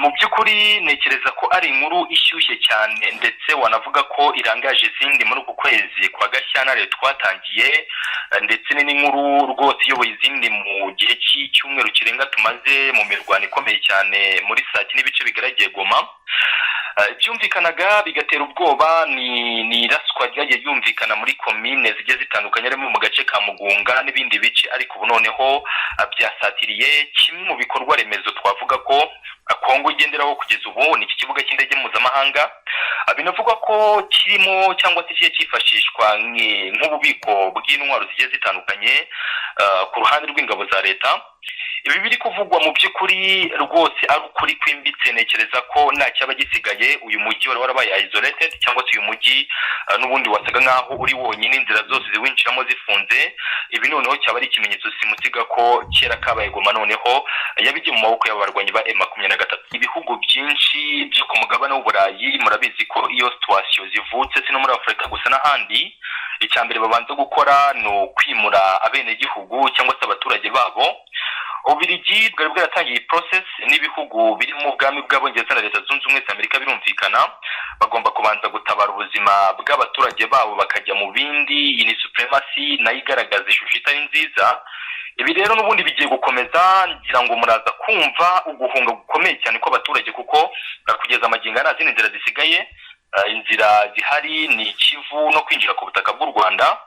mu by'ukuri nekereza ko ari inkuru ishyushye cyane ndetse wanavuga ko irangaje izindi muri uku kwezi kwa Gashyantare twatangiye, ndetse n'inkuru rwose iyoboye izindi mu gihe cy'icyumweru kirenga tumaze mu mirwano ikomeye cyane muri Sake n'ibice bigaragiye Goma. Byumvikanaga bigatera ubwoba ni iraswa ryagiye ryumvikana muri komine zigiye zitandukanye arimo mu gace ka Mugunga n'ibindi bice, ariko ubu noneho byasatiriye kimwe mu bikorwa remezo twavuga ko Kongo igenderaho kugeza ubu ni iki kibuga cy'indege mpuzamahanga. Binavugwa ko kirimo cyangwa se kigiye cyifashishwa nk'ububiko bw'intwaro zigiye zitandukanye ku ruhande rw'ingabo za leta. Ibi biri kuvugwa mu by'ukuri rwose ari ukuri kwimbitse. Nekereza ko nta cyaba gisigaye, uyu mujyi wari warabaye isolated cyangwa se uyu mujyi n'ubundi wasaga nkaho uri wonyine, inzira zose ziwinjiramo zifunze. Ibi noneho cyaba ari ikimenyetso simusiga ko kera kabaye Goma noneho yabigiye mu maboko y'abarwanyi ba M23. Ibihugu byinshi byo ku mugabane w'Uburayi murabizi ko iyo situation zivutse sino muri Afrika gusa n'ahandi, icyambere babanza gukora no kwimura abenegihugu cyangwa se abaturage babo. Ubirigi bwari bwaratangiye process n'ibihugu biri mu bwami bw'Abongereza na Leta Zunze Ubumwe za Amerika birumvikana, bagomba kubanza gutabara ubuzima bw'abaturage babo bakajya mu bindi. Iyi ni supremacy nayo igaragaza ishusho itari nziza. Ibi rero n'ubundi bigiye gukomeza, ngira ngo muraza kumva uguhunga gukomeye cyane kw'abaturage, kuko kugeza amagingo nta zindi nzira zisigaye. Inzira zihari ni Kivu no kwinjira ku butaka bw'u Rwanda,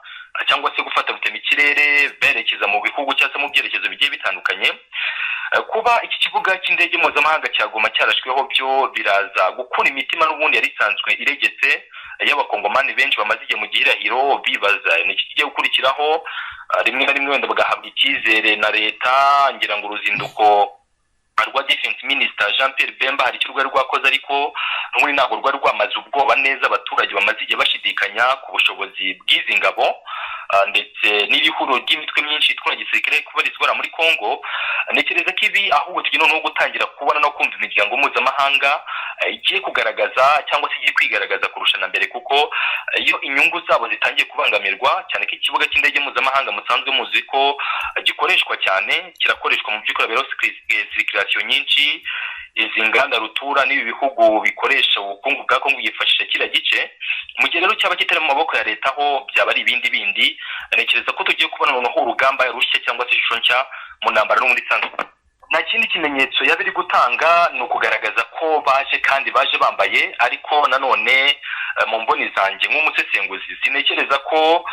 cyangwa se gufata gutema ikirere berekeza mu bihugu cyangwa se mu byerekezo bigiye bitandukanye. Kuba iki kibuga cy'indege mpuzamahanga cya Goma cyarashweho byo biraza gukura imitima n'ubundi yari isanzwe iregetse y'abakongomani benshi bamaze igihe mu gihirahiro bibaza ni iki kigiye gukurikiraho. Rimwe na rimwe wenda bagahabwa icyizere na leta. Ngira ngo uruzinduko rwa Defense Minister Jean Pierre Bemba hari icyo rwari rwakoze, ariko n'ubundi ntabwo rwari rwamaze ubwoba neza abaturage bamaze igihe bashidikanya ku bushobozi bw'izi ngabo ndetse n'ibihuro by'imitwe myinshi itwara gisirikare kubarizwa muri Kongo. Nekereza ko ibi ahubwo tugiye no gutangira kubona no kumva imiryango mpuzamahanga igiye kugaragaza cyangwa se igiye kwigaragaza kurusha na mbere, kuko iyo inyungu zabo zitangiye kubangamirwa cyane ko ikibuga cy'indege mpuzamahanga musanzwe muzi ko gikoreshwa cyane, kirakoreshwa mu by'ukuri bero circulation nyinshi. Izi nganda rutura n'ibi bihugu bikoresha ubukungu bwa Kongo yifashisha kira gice. Mu gihe rero cyaba kitari mu maboko ya leta ho byaba ari ibindi. Nekereza ko tugiye kubona noneho urugamba rushya cyangwa se ishusho nshya mu ntambara no muri sanzwe. Nta kindi kimenyetso yabiri gutanga ni ukugaragaza ko baje kandi baje bambaye, ariko nanone mu mboni zanjye nk'umusesenguzi sinekereza ko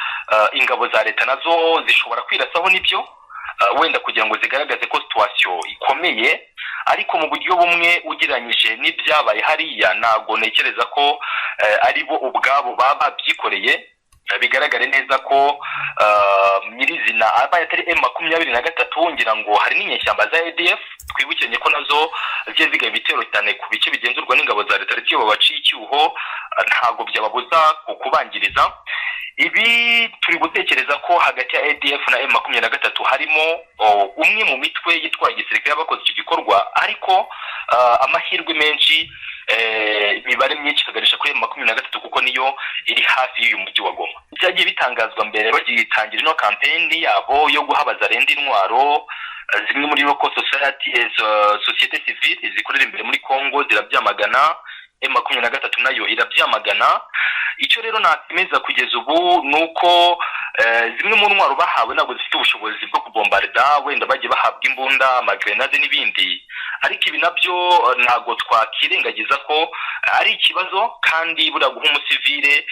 ingabo za leta nazo zishobora kwirasaho nibyo wenda kugira ngo zigaragaze ko situation ikomeye, ariko mu buryo bumwe ugiranyije n'ibyabaye hariya ntago nekereza ko ari bo ubwabo baba byikoreye. Bigaragare neza ko nyirizina abaye atari M23. Ngira ngo hari n'inyeshyamba za ADF twibukiranye ko nazo zigiye zigaye ibitero cyane ku bice bigenzurwa n'ingabo za leta, ariko babaciye icyuho ntago byababuza kubangiriza. Ibi turi gutekereza ko hagati ya ADF na M23 harimo umwe mu mitwe yitwaye igisirikare y'abakoze icyo gikorwa, ariko amahirwe menshi imibare myinshi ikaganisha kuri M23 kuko niyo iri hafi y'uyu mujyi wa Goma. Byagiye bitangazwa mbere bagitangira ino campaign yabo yo guhabaza renda intwaro. Zimwe muri local society societe civile zikorera imbere muri Kongo zirabyamagana, M23 nayo irabyamagana. Icyo rero nakemeza kugeza ubu nuko zimwe mu ntwaro bahawe ntabwo zifite ubushobozi bwo kubombarda, wenda bagiye bahabwa imbunda, amagrenade n'ibindi, ariko ibi nabyo ntabwo twakirengagiza ko ari ikibazo. Kandi buriya guha umusivile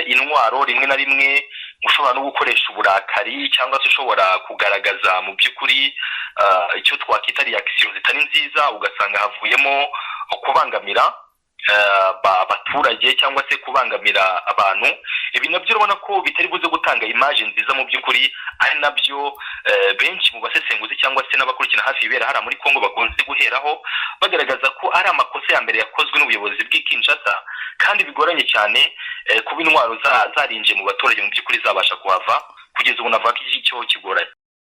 intwaro rimwe na rimwe ushobora no gukoresha uburakari cyangwa se ushobora kugaragaza mu by'ukuri icyo twakita reaction zitari nziza, ugasanga havuyemo kubangamira abaturage cyangwa se kubangamira abantu. Ibi nabyo urabona ko bitari buze gutanga image nziza mu by'ukuri, ari nabyo benshi mu basesenguzi cyangwa se n'abakurikirana hafi ibera hari muri Kongo bakunze guheraho bagaragaza ko ari amakosa ya mbere yakozwe n'ubuyobozi bw'Kinshasa, kandi bigoranye cyane kuba intwaro zarinje mu baturage mu by'ukuri zabasha kuhava. Kugeza ubu navuga ko iki cyo kigoranye.